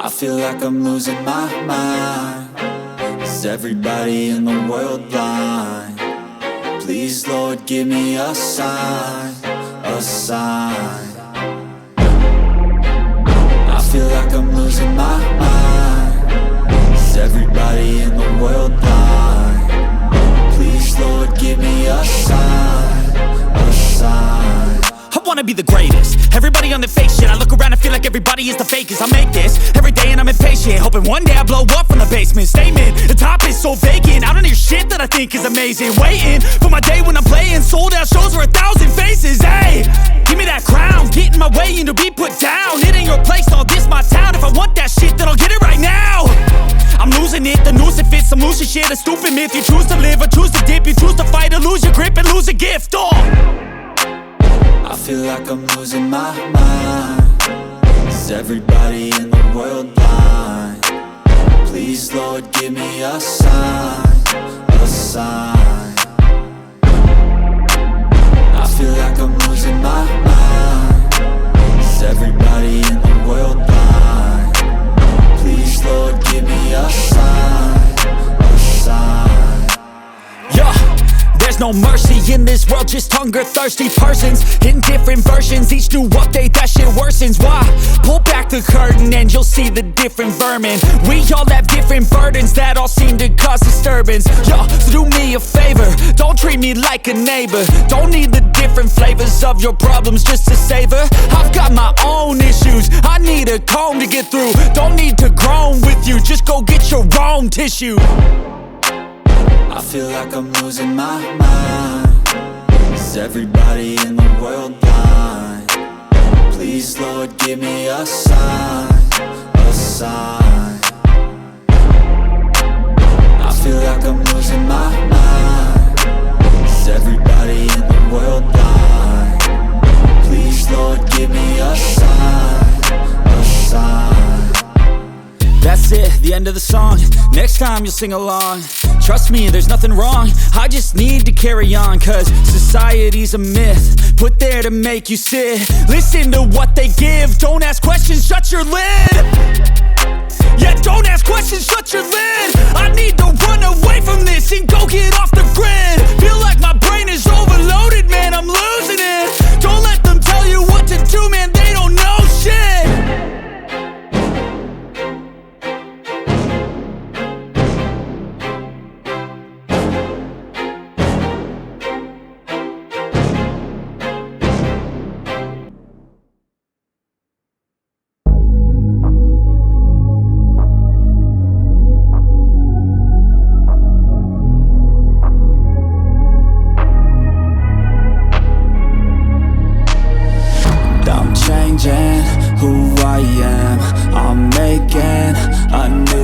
I feel like I'm losing my mind. Is everybody in the world blind? Please, Lord, give me a sign, a sign. I feel like I'm losing my mind. Is everybody in the world blind? Please, Lord, give me a sign, a sign. I wanna be the greatest. Everybody on the fake shit. I look around and feel like everybody is the fakest. I make this every day and I'm impatient, hoping one day I blow up from the basement. Statement, the top is so vacant. I don't hear shit that I think is amazing. Waiting for my day when I'm playing sold out shows for 1,000 faces. Hey, give me that crown, get in my way and to be put down. It ain't your place, all this my town. If I want that shit, then I'll get it right now. I'm losing it, the noose it fits. I'm losing shit, a stupid myth. You choose to live or choose to dip. You choose to fight or lose your grip and lose a gift. I feel like I'm losing my mind. Is everybody in the world blind? Please, Lord, give me a sign, a sign. I feel like I'm losing my mind. Is everybody in the world blind? Please, Lord, give me a sign, a sign. Yeah. There's no mercy in this world, just hunger-thirsty persons in different versions. Each new update, that shit worsens. Why? Pull back the curtain and you'll see the different vermin. We all have different burdens that all seem to cause disturbance. Yo, so do me a favor, don't treat me like a neighbor. Don't need the different flavors of your problems just to savor. I've got my own issues, I need a comb to get through. Don't need to groan with you, just go get your own tissue. I feel like I'm losing my mind. Is everybody in the world blind? Please, Lord, give me a sign, a sign. I feel like I'm losing my mind. Is everybody in the world blind? Please, Lord, give me a sign, a sign. That's it, the end of the song. Next time you'll sing along. Trust me, there's nothing wrong. I just need to carry on, cause society's a myth put there to make you sit. Listen to what they give. Don't ask questions, shut your lid. Yeah, don't ask questions, shut your lid. I need to run away from this and go get off the grid. Feel like my brain is overloaded, man, I'm losing it. Don't let them tell you what to do, man, they don't know shit. Who I am, I'm making a new